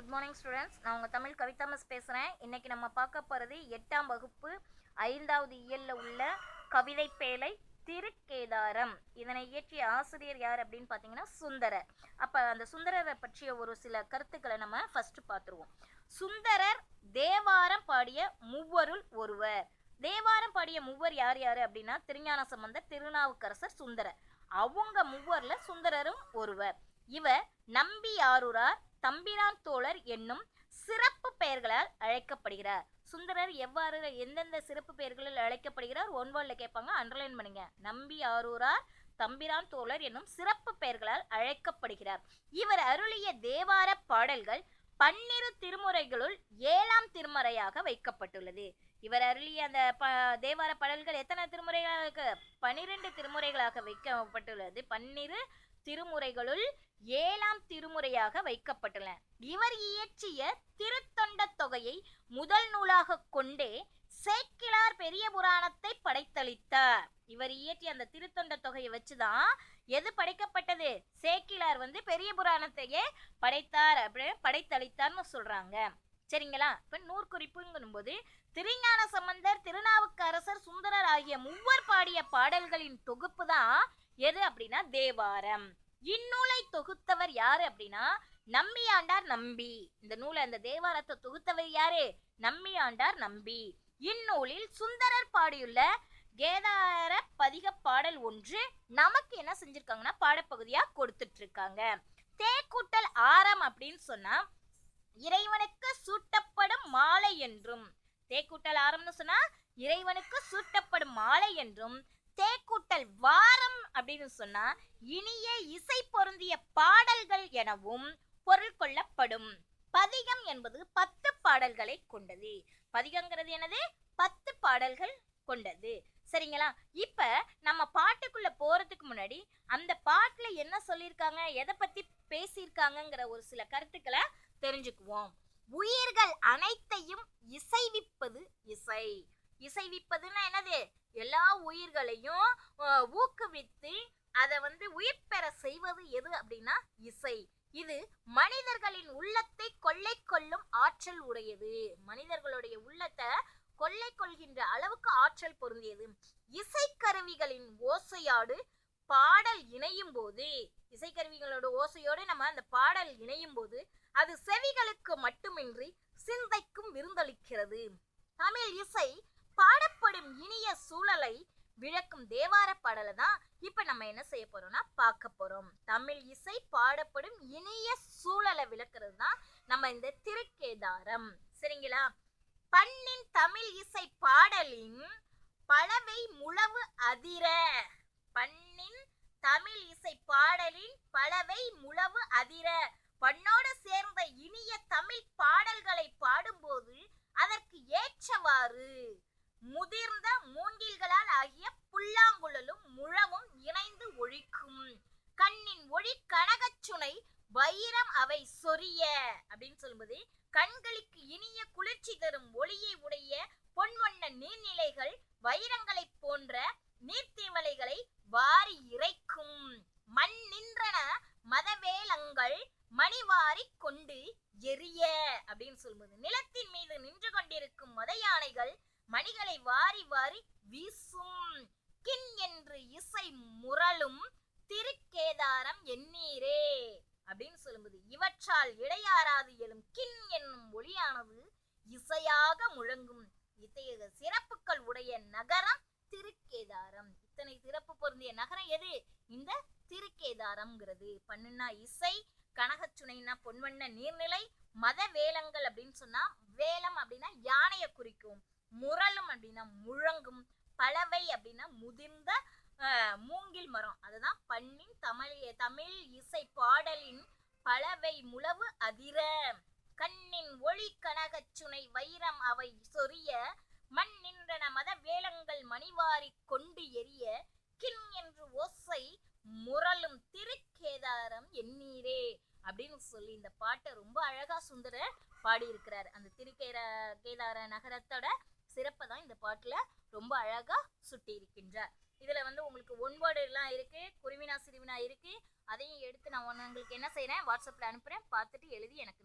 Good morning students. நான் உங்கள் Tamil Kavitha miss பேசுகிறேன். இன்றைக்கி நம்ம பார்க்க போகிறது 8ஆம் வகுப்பு 5வது இயலில் உள்ள கவிதை பேழை திருக்கேதாரம். இதனை இயற்றிய ஆசிரியர் யார் அப்படின்னு பார்த்தீங்கன்னா சுந்தரர். அப்போ அந்த சுந்தரரை பற்றிய ஒரு சில கருத்துக்களை நம்ம ஃபஸ்ட்டு பார்த்துருவோம். சுந்தரர் தேவாரம் பாடிய மூவருள் ஒருவர். தேவாரம் பாடிய மூவர் யார் யார் அப்படின்னா திருஞான சம்பந்தர், திருநாவுக்கரசர், சுந்தரர். அவங்க மூவரில் சுந்தரரும் ஒருவர். இவர் நம்பியாரூரார், தம்பிரான் தோழர் என்னும் சிறப்பு பெயர்களால் அழைக்கப்படுகிறார். சுந்தரர் எவ்வாறு எந்தெந்த சிறப்பு பெயர்களில் அழைக்கப்படுகிறார் ஒன்வால்ல கேட்பாங்க, அண்டர்லைன் பண்ணுங்க. நம்பியாரூரார், தம்பிரான் தோழர் என்னும் சிறப்பு பெயர்களால் அழைக்கப்படுகிறார். இவர் அருளிய தேவார பாடல்கள் 12 திருமுறைகளுள் 7ஆம் திருமுறையாக வைக்கப்பட்டுள்ளது. இவர் அருளிய அந்த தேவார பாடல்கள் எத்தனை திருமுறைகளாக? 12 திருமுறைகளாக வைக்கப்பட்டுள்ளது. 12 திருமுறைகளுள் 7ஆம் திருமுறையாக வைக்கப்பட்டுள்ளன. இவர் இயற்றிய திருத்தொண்ட தொகையை முதல் நூலாக கொண்டே சேக்கிழார் பெரிய புராணத்தை படைத்தளித்தார். இவர் இயற்றிய அந்த திருத்தொண்ட தொகையை வச்சுதான் எது படைக்கப்பட்டது? சேக்கிழார் பெரிய புராணத்தையே படைத்தளித்தார்னு சொல்றாங்க. சரிங்களா? இப்ப நூற்குறிப்புங்கும் போது திருஞான சம்பந்தர், திருநாவுக்கரசர், சுந்தரர் ஆகிய மூவர் பாடிய பாடல்களின் தொகுப்பு தான் எது அப்படின்னா தேவாரம். இந்நூலை தொகுத்தவர் யாரு அப்படின்னா நம்பியாண்டார் நம்பி. இந்த நூலை, அந்த தேவாரத்தை தொகுத்தவர் யாரு? நம்பியாண்டார் நம்பி. இந்நூலில் சுந்தரர் பாடியுள்ள கேதார பதிக பாடல் ஒன்று நமக்கு என்ன செஞ்சிருக்காங்கன்னா பாடப்பகுதியா கொடுத்துட்டு இருக்காங்க. தேக்கூட்டல் ஆரம் அப்படின்னு சொன்னா இறைவனுக்கு சூட்டப்படும் மாலை என்றும், தேக்கூட்டல் ஆரம்னு சொன்னா இறைவனுக்கு சூட்டப்படும் மாலை என்றும், தேக்கூட்டல் வாரம் அப்படின்னு சொன்னா இனிய இசை பொருந்திய பாடல்கள் எனவும் பொருள் கொள்ளப்படும். பதிகம் என்பது 10 பாடல்களை கொண்டது. பதிகங்கிறது என்னது? 10 பாடல்கள் கொண்டது. சரிங்களா? இப்ப நம்ம பாட்டுக்குள்ள போறதுக்கு முன்னாடி அந்த பாட்டுல என்ன சொல்லியிருக்காங்க, எதை பத்தி பேசியிருக்காங்கங்கிற ஒரு சில கருத்துக்களை தெரிஞ்சுக்குவோம். உயிர்கள் அனைத்தையும் இசைவிப்பது இசை. இசைவிப்பதுன்னா என்னது? எல்லா உயிர்களையும் ஊக்குவித்து அதை உயிர் பெற செய்வது எது அப்படின்னா இசை. இது மனிதர்களின் உள்ளத்தை கொள்ளை கொள்ளும் ஆற்றல் உடையது. மனிதர்களுடைய உள்ளத்தை கொள்ளை கொள்கின்ற அளவுக்கு ஆற்றல் பொருந்தியது. இசைக்கருவிகளின் ஓசையோடு பாடல் இணையும் போது, இசைக்கருவிகளோட ஓசையோடு நம்ம அந்த பாடல் இணையும் போது அது செவிகளுக்கு மட்டுமின்றி சிந்தைக்கும் விருந்தளிக்கிறது. தமிழ் இசை பாடப்படும் இனிய சூழலை விளக்கும் தேவார பாடலை தான் இப்ப நம்ம என்ன செய்ய போறோம்னா பார்க்க போறோம். தமிழ் இசை பாடப்படும் இனிய சூழலை விளக்குறது தான் நம்ம இந்த திருக்கேதாரம். சரிங்களா? பண்ணின் தமிழ் இசை பாடலின் பலவை முழவு அதிர. பண்ணின் தமிழ் இசை பாடலின் பலவை முழவு அதிர. பண்ணோடு சேர்ந்த இனிய தமிழ் பாடல்களை பாடும்போது அதற்கு ஏற்றவாறு முதிர்ந்த மூங்கில்களால் ஆகிய புல்லாங்குழலும் முழவும் இணைந்து ஒழிக்கும். கண்ணின் ஒளி கனகச்சுனை வைரம் அவை சொரிய அப்படின்னு சொல்லும்போது கண்களுக்கு இனிய குளிர்ச்சி தரும் ஒளியை உடைய பொன்வண்ண நீர்நிலைகள் வைரங்களை போன்ற நீர்த்திவளைகளை வாரி இறைக்கும். மண் நின்றன மதவேலங்கள் மணிவாரி கொண்டு எரிய அப்படின்னு சொல்லும்போது நிலத்தின் மீது நின்று கொண்டிருக்கும் மத யானைகள் மணிகளை வாரி வாரி வீசும். கின் என்று இசை முரளும் திருக்கேதாரம் எண்ணீரே அப்படின்னு சொல்லும்போது இவற்றால் இடையாறாது எழும் கின் என்னும் ஒளியானது இசையாக முழங்கும். இத்தகைய சிறப்புகள் உடைய நகரம் திருக்கேதாரம். இத்தனை சிறப்பு பொருந்திய நகரம் எது? இந்த திருக்கேதாரம்ங்கிறது. பண்ணுனா இசை, கனகச்சுனைனா பொன்வண்ண நீர்நிலை, மத வேலங்கள் அப்படின்னு சொன்னா வேலம் அப்படின்னா யானையை குறிக்கும், முரளும் அப்படின்னா முழங்கும், பலவை அப்படின்னா முதிர்ந்த மூங்கில் மரம். அதுதான் பண்ணின் தமிழ் இசை பாடலின் பலவை முழவு அதிர. கண்ணின் ஒளி கனகச்சுனை வைரம் அவை சொரிய. மண் நின்றன மத வேலங்கள் மணிவாரி கொண்டு எரிய. கின் என்று ஓசை முரளும் திருக்கேதாரம் எண்ணீரே அப்படின்னு சொல்லி இந்த பாட்டை ரொம்ப அழகா சுந்தரர் பாடியிருக்கிறார். அந்த திருக்கேதார நகரத்தோட சிறப்பை தான் இந்த பாட்டுல ரொம்ப அழகா சுட்டி இருக்கின்றார். இதுல உங்களுக்கு ஒன்வேர்டு எல்லாம் இருக்கு, குருவினா சிறுவினா இருக்கு. அதையும் எடுத்து நான் உங்களுக்கு என்ன செய்யறேன், வாட்ஸ்அப்ல அனுப்புறேன். பார்த்துட்டு எழுதி எனக்கு